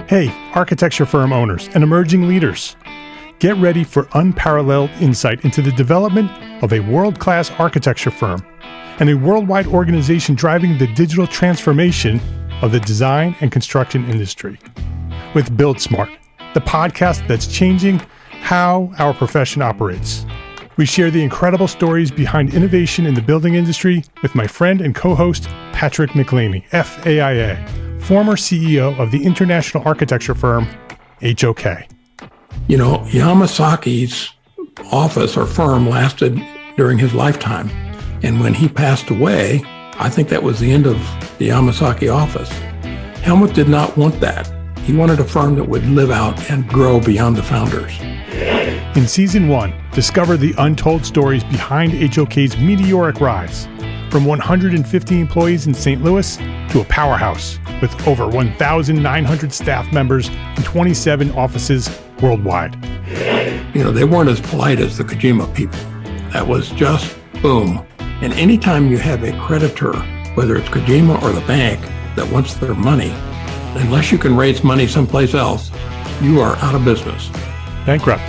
Hey, architecture firm owners and emerging leaders. Get ready for unparalleled insight into the development of a world-class architecture firm and a worldwide organization driving the digital transformation of the design and construction industry. With Build Smart, the podcast that's changing how our profession operates. We share the incredible stories behind innovation in the building industry with my friend and co-host, Patrick McLeamy, FAIA, former CEO of the international architecture firm, HOK. You know, Yamasaki's office or firm lasted during his lifetime. And when he passed away, I think that was the end of the Yamasaki office. Helmut did not want that. He wanted a firm that would live out and grow beyond the founders. In Season 1, discover the untold stories behind HOK's meteoric rise, from 150 employees in St. Louis to a powerhouse with over 1,900 staff members and 27 offices worldwide. You know, they weren't as polite as the Kojima people. That was just boom. And anytime you have a creditor, whether it's Kojima or the bank, that wants their money, unless you can raise money someplace else, you are out of business. Bankrupt.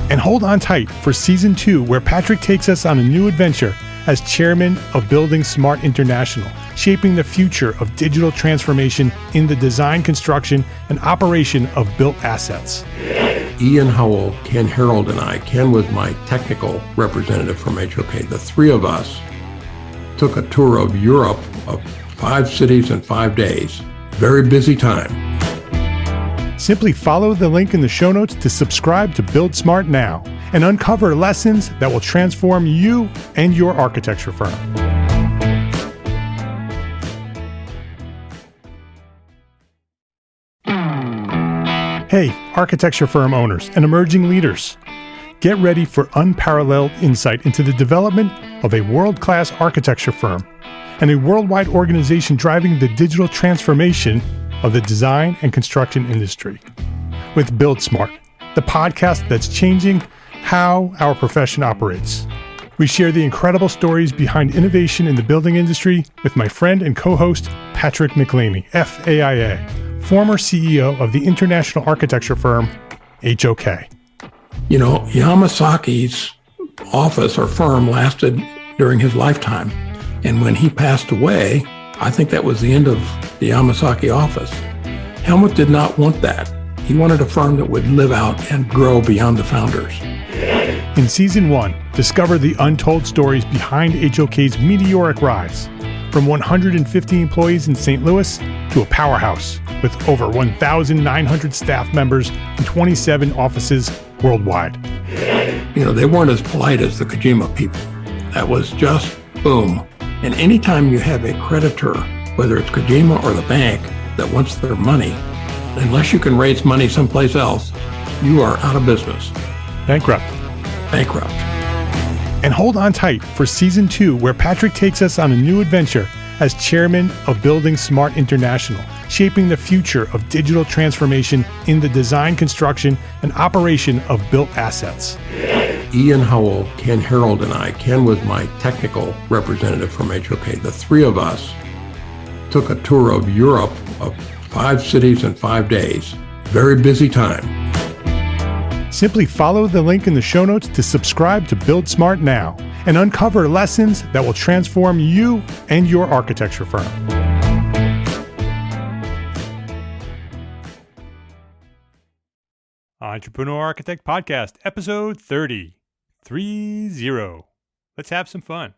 And hold on tight for Season 2, where Patrick takes us on a new adventure as chairman of Building Smart International, shaping the future of digital transformation in the design, construction, and operation of built assets. Ian Howell, Ken Harold, and I, Ken was my technical representative from HOK. The three of us took a tour of Europe of 5 cities in 5 days. Very busy time. Simply follow the link in the show notes to subscribe to Build Smart now and uncover lessons that will transform you and your architecture firm. Hey, architecture firm owners and emerging leaders. Get ready for unparalleled insight into the development of a world-class architecture firm and a worldwide organization driving the digital transformation of the design and construction industry. With Build Smart, the podcast that's changing how our profession operates. We share the incredible stories behind innovation in the building industry with my friend and co-host, Patrick McLeamy, FAIA, former CEO of the international architecture firm, HOK. You know, Yamasaki's office or firm lasted during his lifetime. And when he passed away, I think that was the end of the Yamasaki office. Helmut did not want that. He wanted a firm that would live out and grow beyond the founders. In Season 1, discover the untold stories behind HOK's meteoric rise, from 150 employees in St. Louis to a powerhouse with over 1,900 staff members and 27 offices worldwide. You know, they weren't as polite as the Kojima people. That was just boom. And anytime you have a creditor, whether it's Kojima or the bank, that wants their money, unless you can raise money someplace else, you are out of business. Bankrupt. And hold on tight for Season 2, where Patrick takes us on a new adventure as chairman of Building Smart International, shaping the future of digital transformation in the design, construction, and operation of built assets. Ian Howell, Ken Harold, and I, Ken was my technical representative from HOK. The three of us took a tour of Europe of 5 cities in 5 days. Very busy time. Simply follow the link in the show notes to subscribe to Build Smart now and uncover lessons that will transform you and your architecture firm. Entrepreneur Architect Podcast, Episode 30. 30. Let's have some fun.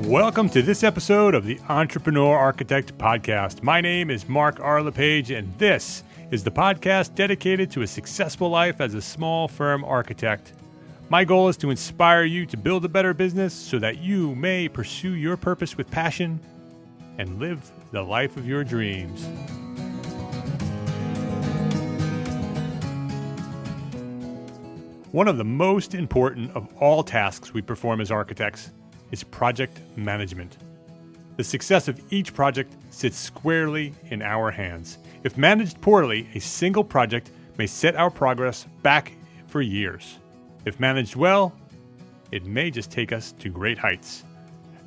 Welcome to this episode of the Entrepreneur Architect Podcast. My name is Mark R. LePage, and this is the podcast dedicated to a successful life as a small firm architect. My goal is to inspire you to build a better business so that you may pursue your purpose with passion and live the life of your dreams. One of the most important of all tasks we perform as architects is project management. The success of each project sits squarely in our hands. If managed poorly, a single project may set our progress back for years. If managed well, it may just take us to great heights.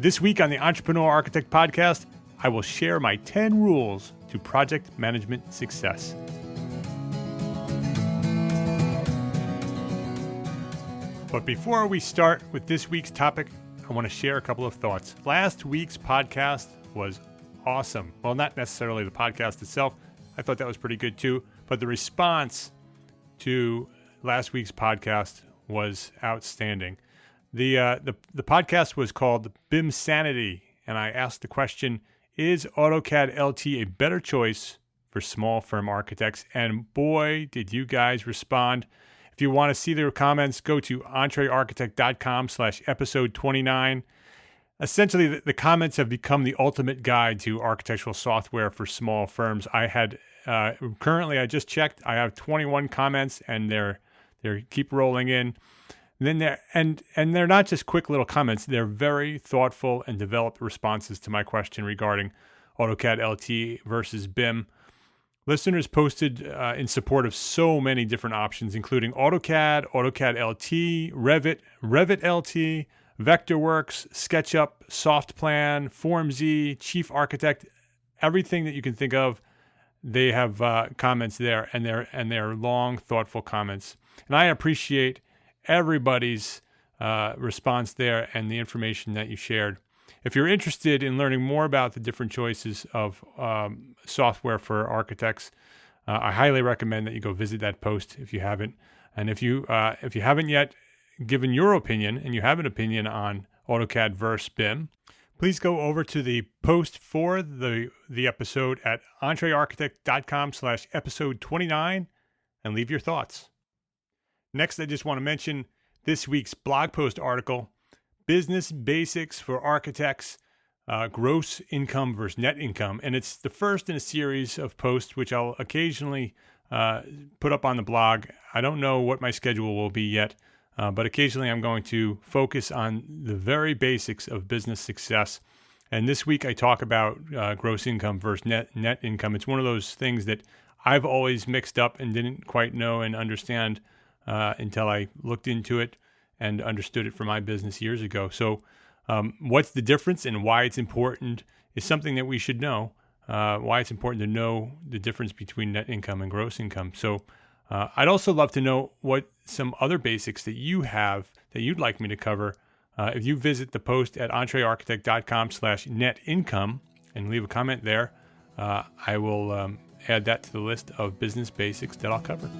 This week on the Entrepreneur Architect Podcast, I will share my 10 rules to project management success. But before we start with this week's topic, I want to share a couple of thoughts. Last week's podcast was awesome. Well, not necessarily the podcast itself. I thought that was pretty good too. But the response to last week's podcast was outstanding. The podcast was called BIM Sanity, and I asked the question, is AutoCAD LT a better choice for small firm architects? And boy, did you guys respond. If you want to see their comments, go to entrearchitect.com/episode 29. Essentially, the comments have become the ultimate guide to architectural software for small firms. Currently, I just checked, I have 21 comments, and they're keep rolling in. And they're not just quick little comments. They're very thoughtful and developed responses to my question regarding AutoCAD LT versus BIM. Listeners posted in support of so many different options, including AutoCAD, AutoCAD LT, Revit LT, Vectorworks, SketchUp, SoftPlan, FormZ, Chief Architect, everything that you can think of. They have comments there, and they're long, thoughtful comments. And I appreciate everybody's response there and the information that you shared. If you're interested in learning more about the different choices of software for architects, I highly recommend that you go visit that post if you haven't. And if you haven't yet given your opinion, and you have an opinion on AutoCAD versus BIM, please go over to the post for the episode at entrearchitect.com/episode 29 and leave your thoughts. Next, I just want to mention this week's blog post article, Business Basics for Architects, Gross Income versus Net Income. And it's the first in a series of posts, which I'll occasionally put up on the blog. I don't know what my schedule will be yet, but occasionally I'm going to focus on the very basics of business success. And this week I talk about gross income versus net income. It's one of those things that I've always mixed up and didn't quite know and understand until I looked into it and understood it for my business years ago. So what's the difference and why it's important is something that we should know, why it's important to know the difference between net income and gross income. So I'd also love to know what some other basics that you have that you'd like me to cover. If you visit the post at entrearchitect.com/net income and leave a comment there, I will add that to the list of business basics that I'll cover.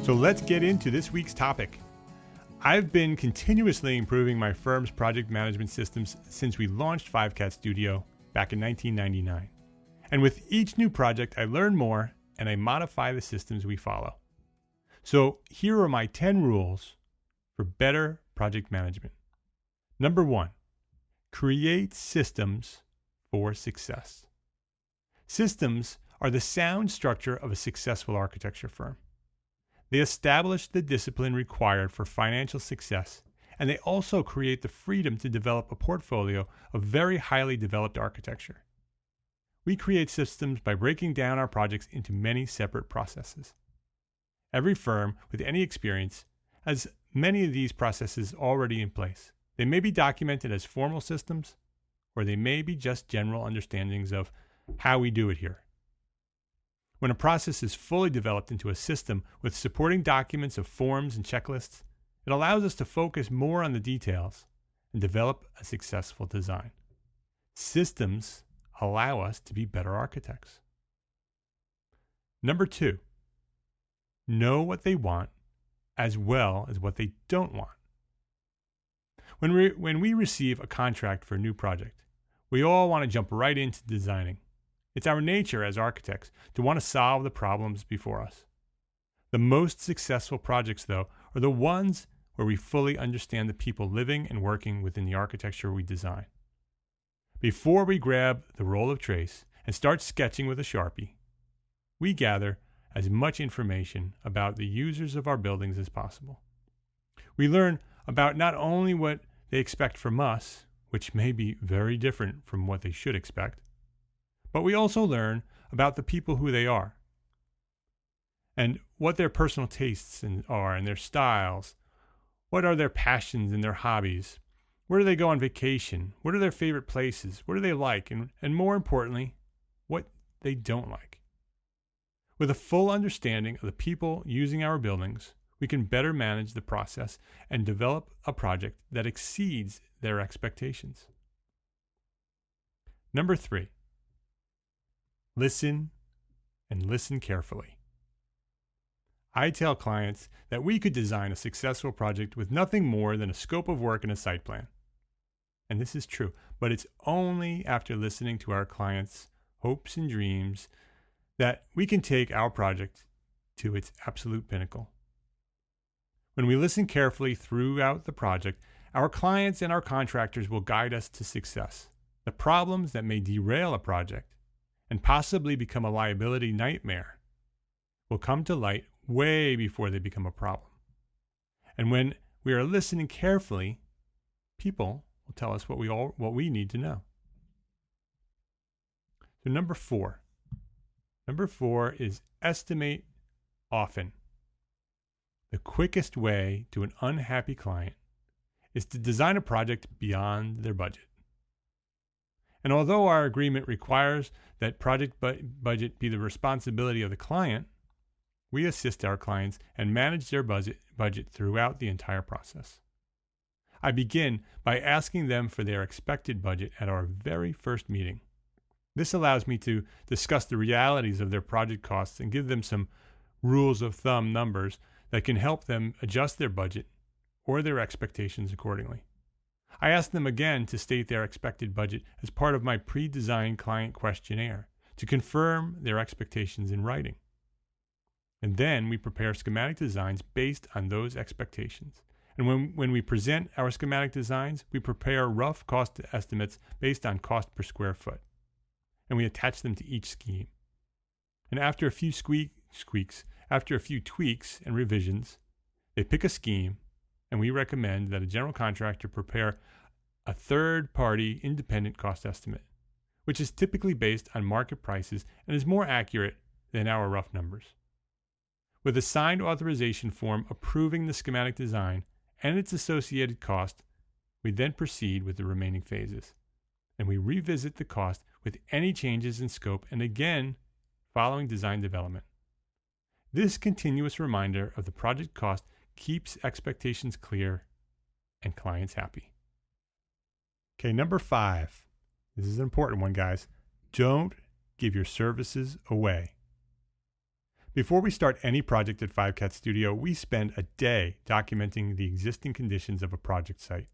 So let's get into this week's topic. I've been continuously improving my firm's project management systems since we launched 5CAT Studio back in 1999. And with each new project, I learn more and I modify the systems we follow. So here are my 10 rules for better project management. Number 1, create systems for success. Systems are the sound structure of a successful architecture firm. They establish the discipline required for financial success, and they also create the freedom to develop a portfolio of very highly developed architecture. We create systems by breaking down our projects into many separate processes. Every firm with any experience has many of these processes already in place. They may be documented as formal systems, or they may be just general understandings of how we do it here. When a process is fully developed into a system with supporting documents of forms and checklists, it allows us to focus more on the details and develop a successful design. Systems allow us to be better architects. Number 2, know what they want as well as what they don't want. When we receive a contract for a new project, we all want to jump right into designing. It's our nature as architects to want to solve the problems before us. The most successful projects, though, are the ones where we fully understand the people living and working within the architecture we design. Before we grab the roll of trace and start sketching with a Sharpie, we gather as much information about the users of our buildings as possible. We learn about not only what they expect from us, which may be very different from what they should expect, but we also learn about the people who they are and what their personal tastes are and their styles, What are their passions and their hobbies? Where do they go on vacation? What are their favorite places? What do they like? And more importantly, what they don't like. With a full understanding of the people using our buildings, we can better manage the process and develop a project that exceeds their expectations. Number 3, listen and listen carefully. I tell clients that we could design a successful project with nothing more than a scope of work and a site plan. And this is true, but it's only after listening to our clients' hopes and dreams that we can take our project to its absolute pinnacle. When we listen carefully throughout the project, our clients and our contractors will guide us to success. The problems that may derail a project and possibly become a liability nightmare will come to light way before they become a problem. And when we are listening carefully, people will tell us what we need to know. So number 4 is estimate often. The quickest way to an unhappy client is to design a project beyond their budget. And although our agreement requires that project budget be the responsibility of the client, we assist our clients and manage their budget throughout the entire process. I begin by asking them for their expected budget at our very first meeting. This allows me to discuss the realities of their project costs and give them some rules of thumb numbers that can help them adjust their budget or their expectations accordingly. I ask them again to state their expected budget as part of my pre-designed client questionnaire to confirm their expectations in writing. And then we prepare schematic designs based on those expectations. And when we present our schematic designs, we prepare rough cost estimates based on cost per square foot. And we attach them to each scheme. And after a few tweaks and revisions, they pick a scheme, and we recommend that a general contractor prepare a third-party independent cost estimate, which is typically based on market prices and is more accurate than our rough numbers. With a signed authorization form approving the schematic design and its associated cost, we then proceed with the remaining phases, and we revisit the cost with any changes in scope and again following design development. This continuous reminder of the project cost keeps expectations clear and clients happy. Okay, number 5. This is an important one, guys. Don't give your services away. Before we start any project at 5Cat Studio, we spend a day documenting the existing conditions of a project site.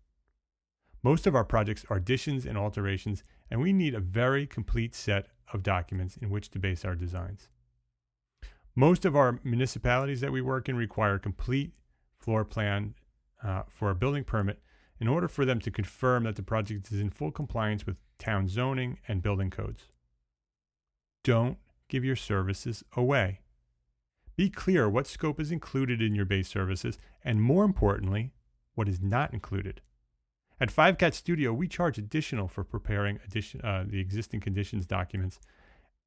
Most of our projects are additions and alterations, and we need a very complete set of documents in which to base our designs. Most of our municipalities that we work in require a complete floor plan for a building permit in order for them to confirm that the project is in full compliance with town zoning and building codes. Don't give your services away. Be clear what scope is included in your base services, and more importantly, what is not included. At 5Cat Studio, we charge additional for preparing the existing conditions documents,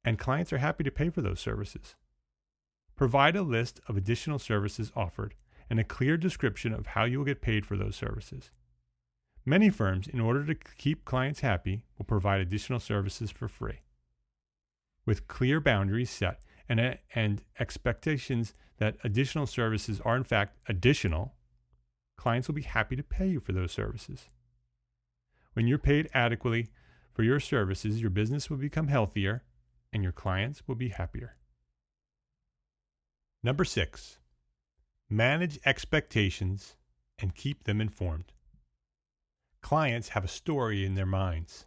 and clients are happy to pay for those services. Provide a list of additional services offered and a clear description of how you will get paid for those services. Many firms, in order to keep clients happy, will provide additional services for free. With clear boundaries set and expectations that additional services are in fact additional, clients will be happy to pay you for those services. When you're paid adequately for your services, your business will become healthier and your clients will be happier. Number 6, manage expectations and keep them informed. Clients have a story in their minds.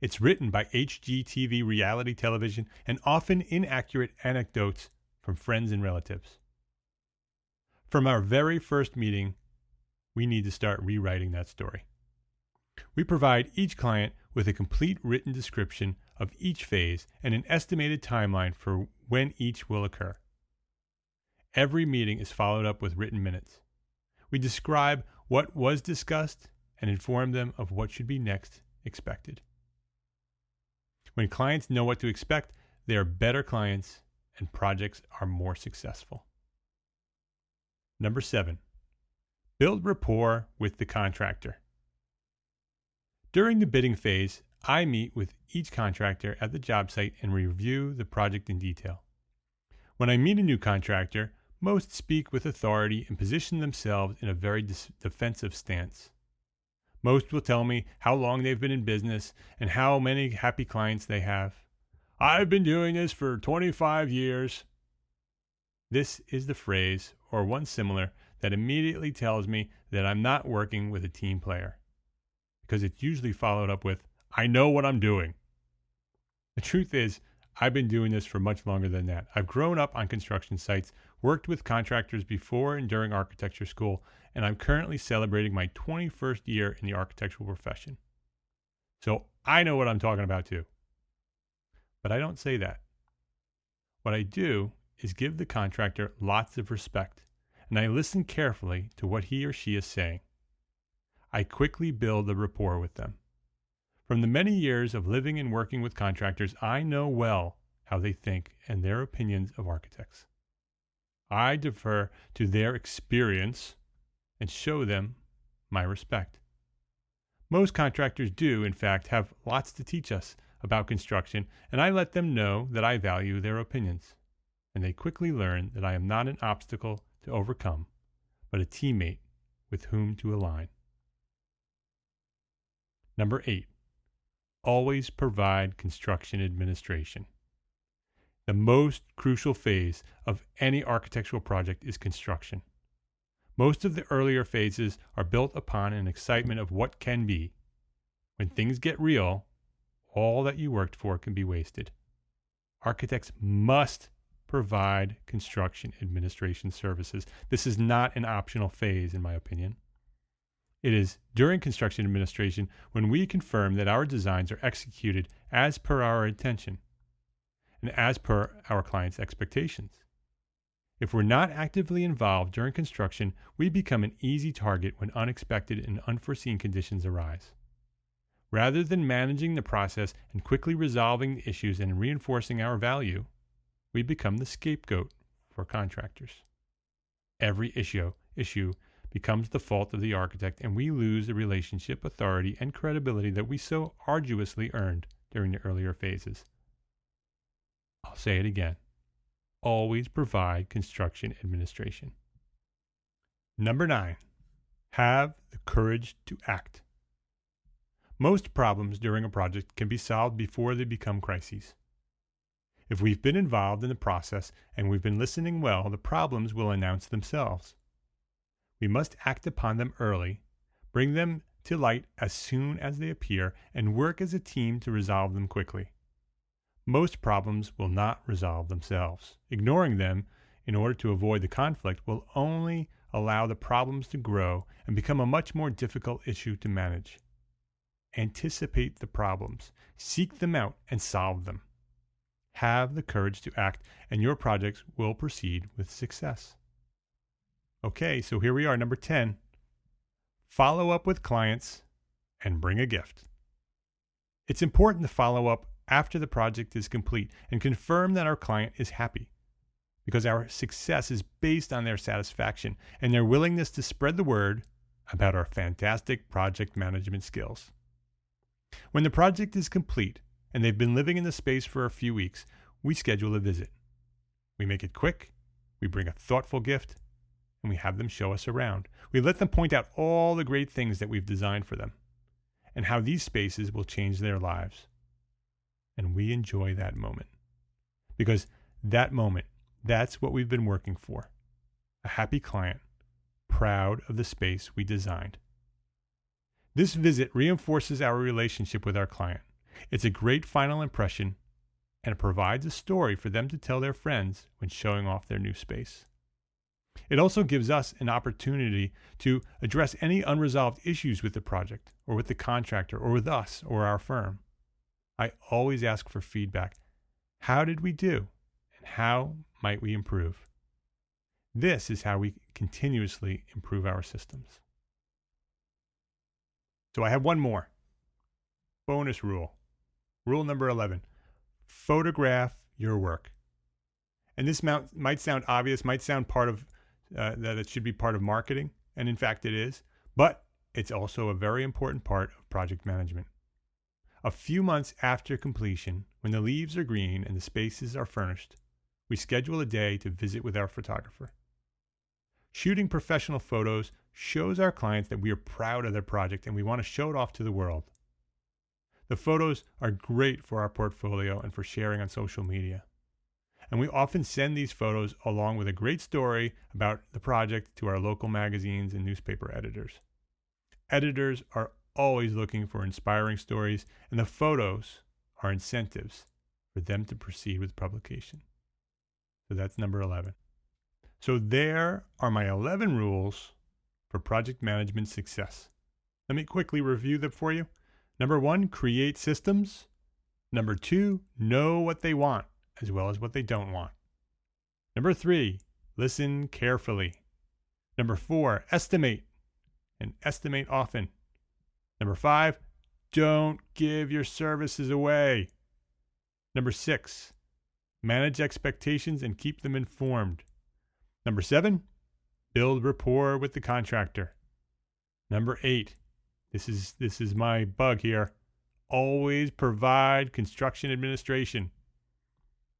It's written by HGTV reality television and often inaccurate anecdotes from friends and relatives. From our very first meeting, we need to start rewriting that story. We provide each client with a complete written description of each phase and an estimated timeline for when each will occur. Every meeting is followed up with written minutes. We describe what was discussed and inform them of what should be next expected. When clients know what to expect, they are better clients and projects are more successful. Number 7, Build rapport with the contractor. During the bidding phase, I meet with each contractor at the job site and review the project in detail. When I meet a new contractor, most speak with authority and position themselves in a very defensive stance. Most will tell me how long they've been in business and how many happy clients they have. I've been doing this for 25 years. This is the phrase, or one similar, that immediately tells me that I'm not working with a team player, because it's usually followed up with, I know what I'm doing. The truth is, I've been doing this for much longer than that. I've grown up on construction sites, worked with contractors before and during architecture school, and I'm currently celebrating my 21st year in the architectural profession. So I know what I'm talking about too. But I don't say that. What I do is give the contractor lots of respect, and I listen carefully to what he or she is saying. I quickly build a rapport with them. From the many years of living and working with contractors, I know well how they think and their opinions of architects. I defer to their experience and show them my respect. Most contractors do, in fact, have lots to teach us about construction, and I let them know that I value their opinions. And they quickly learn that I am not an obstacle to overcome, but a teammate with whom to align. Number 8, always provide construction administration. The most crucial phase of any architectural project is construction. Most of the earlier phases are built upon an excitement of what can be. When things get real, all that you worked for can be wasted. Architects must provide construction administration services. This is not an optional phase, in my opinion. It is during construction administration when we confirm that our designs are executed as per our intention and as per our client's expectations. If we're not actively involved during construction, we become an easy target when unexpected and unforeseen conditions arise. Rather than managing the process and quickly resolving the issues and reinforcing our value, we become the scapegoat for contractors. Every issue becomes the fault of the architect, and we lose the relationship, authority, and credibility that we so arduously earned during the earlier phases. I'll say it again. Always provide construction administration. Number 9, have the courage to act. Most problems during a project can be solved before they become crises. If we've been involved in the process and we've been listening well, the problems will announce themselves. We must act upon them early, bring them to light as soon as they appear, and work as a team to resolve them quickly. Most problems will not resolve themselves. Ignoring them in order to avoid the conflict will only allow the problems to grow and become a much more difficult issue to manage. Anticipate the problems, seek them out, and solve them. Have the courage to act, and your projects will proceed with success. Okay, so here we are, number 10. Follow up with clients and bring a gift. It's important to follow up after the project is complete and confirm that our client is happy, because our success is based on their satisfaction and their willingness to spread the word about our fantastic project management skills. When the project is complete and they've been living in the space for a few weeks, we schedule a visit. We make it quick, we bring a thoughtful gift, and we have them show us around. We let them point out all the great things that we've designed for them and how these spaces will change their lives. And we enjoy that moment, because that moment, that's what we've been working for. A happy client, proud of the space we designed. This visit reinforces our relationship with our client. It's a great final impression, and it provides a story for them to tell their friends when showing off their new space. It also gives us an opportunity to address any unresolved issues with the project, or with the contractor, or with us, or our firm. I always ask for feedback. How did we do? And how might we improve? This is how we continuously improve our systems. So I have one more. Bonus rule. Rule number 11. Photograph your work. And this might sound obvious, might sound part of that it should be part of marketing, and in fact it is, but it's also a very important part of project management. A few months after completion, when the leaves are green and the spaces are furnished, we schedule a day to visit with our photographer. Shooting professional photos shows our clients that we are proud of their project and we want to show it off to the world. The photos are great for our portfolio and for sharing on social media. And we often send these photos along with a great story about the project to our local magazines and newspaper editors. Editors are always looking for inspiring stories, and the photos are incentives for them to proceed with publication. So that's number 11. So there are my 11 rules for project management success. Let me quickly review them for you. Number 1, create systems. Number 2, know what they want as well as what they don't want. Number 3, listen carefully. Number 4, estimate, and estimate often. Number 5, don't give your services away. Number 6, manage expectations and keep them informed. Number 7, build rapport with the contractor. Number 8, this is my bug here, always provide construction administration.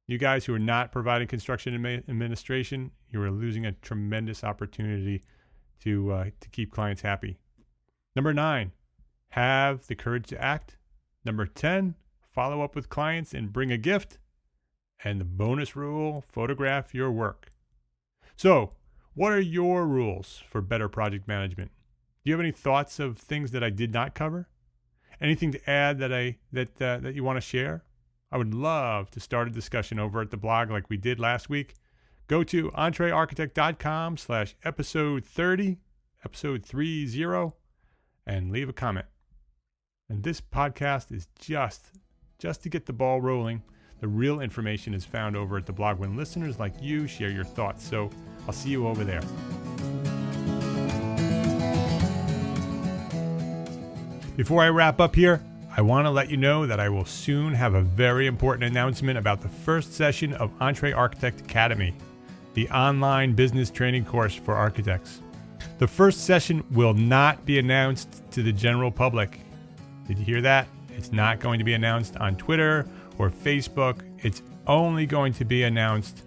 You guys who are not providing construction administration, you are losing a tremendous opportunity to keep clients happy. Number 9, have the courage to act. Number 10, follow up with clients and bring a gift. And the bonus rule, photograph your work. So, what are your rules for better project management? Do you have any thoughts of things that I did not cover? Anything to add that you want to share? I would love to start a discussion over at the blog like we did last week. Go to entrearchitect.com/episode 30, episode 30, and leave a comment. And this podcast is just to get the ball rolling. The real information is found over at the blog when listeners like you share your thoughts. So I'll see you over there. Before I wrap up here, I want to let you know that I will soon have a very important announcement about the first session of EntreArchitect Academy, the online business training course for architects. The first session will not be announced to the general public. Did you hear that? It's not going to be announced on Twitter or Facebook. It's only going to be announced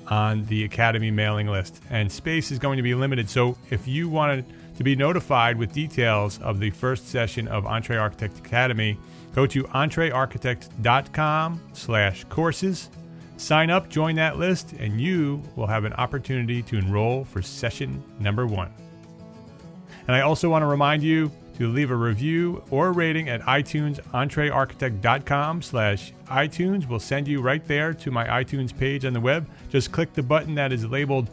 on the Academy mailing list, and space is going to be limited. So if you wanted to be notified with details of the first session of EntreArchitect Academy, go to entrearchitect.com/courses, sign up, join that list, and you will have an opportunity to enroll for session number 1. And I also want to remind you to leave a review or a rating at iTunes. entrearchitect.com/iTunes will send you right there to my iTunes page on the web. Just click the button that is labeled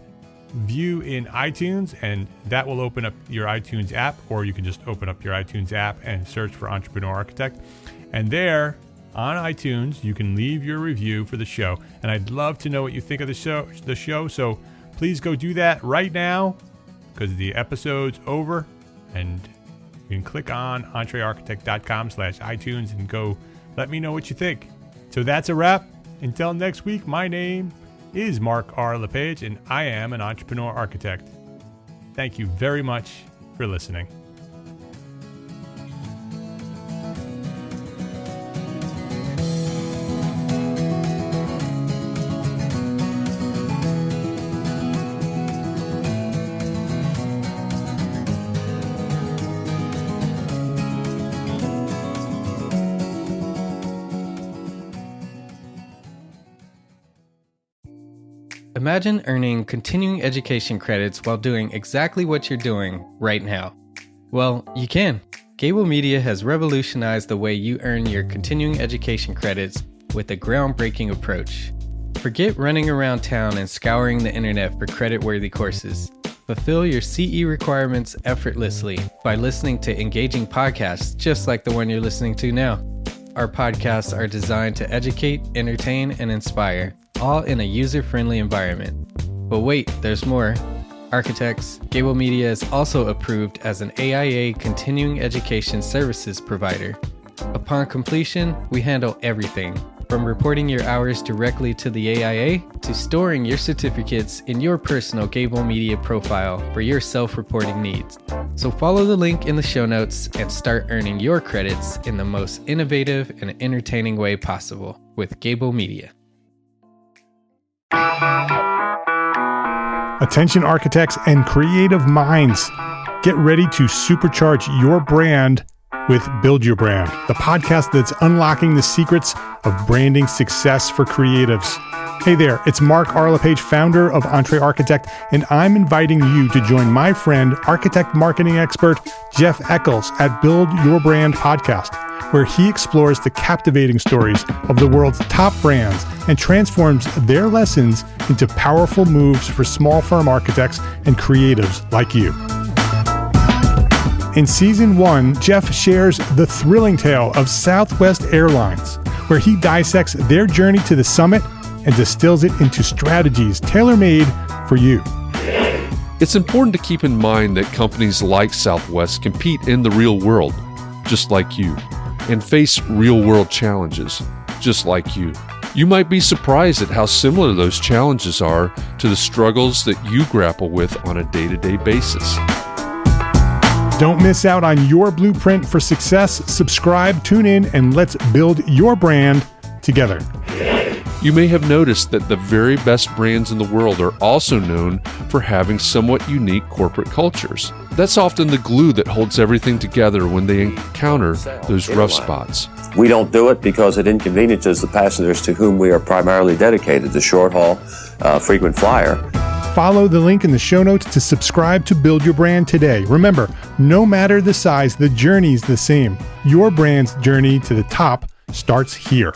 View in iTunes, and that will open up your iTunes app, or you can just open up your iTunes app and search for Entrepreneur Architect. And there on iTunes, you can leave your review for the show. And I'd love to know what you think of the show. So please go do that right now, because the episode's over, and you can click on entrearchitect.com/iTunes and go let me know what you think. So that's a wrap. Until next week, my name is Mark R. LePage, and I am an entrepreneur architect. Thank you very much for listening. Imagine earning continuing education credits while doing exactly what you're doing right now. Well, you can. Gable Media has revolutionized the way you earn your continuing education credits with a groundbreaking approach. Forget running around town and scouring the internet for credit-worthy courses. Fulfill your CE requirements effortlessly by listening to engaging podcasts just like the one you're listening to now. Our podcasts are designed to educate, entertain, and inspire, all in a user-friendly environment. But wait, there's more. Architects, Gable Media is also approved as an AIA continuing education services provider. Upon completion, we handle everything From reporting your hours directly to the AIA to storing your certificates in your personal Gable Media profile for your self-reporting needs. So follow the link in the show notes and start earning your credits in the most innovative and entertaining way possible with Gable Media. Attention architects and creative minds, get ready to supercharge your brand with Build Your Brand, the podcast that's unlocking the secrets of branding success for creatives. Hey there, it's Mark Arlepage, founder of Entre Architect, and I'm inviting you to join my friend, architect marketing expert Jeff Eccles at Build Your Brand podcast, where he explores the captivating stories of the world's top brands and transforms their lessons into powerful moves for small firm architects and creatives like you. In Season 1, Jeff shares the thrilling tale of Southwest Airlines, where he dissects their journey to the summit and distills it into strategies tailor-made for you. It's important to keep in mind that companies like Southwest compete in the real world, just like you, and face real-world challenges, just like you. You might be surprised at how similar those challenges are to the struggles that you grapple with on a day-to-day basis. Don't miss out on your blueprint for success. Subscribe, tune in, and let's build your brand together. You may have noticed that the very best brands in the world are also known for having somewhat unique corporate cultures. That's often the glue that holds everything together when they encounter those rough spots. We don't do it because it inconveniences the passengers to whom we are primarily dedicated, the short haul, frequent flyer. Follow the link in the show notes to subscribe to Build Your Brand today. Remember, no matter the size, the journey's the same. Your brand's journey to the top starts here.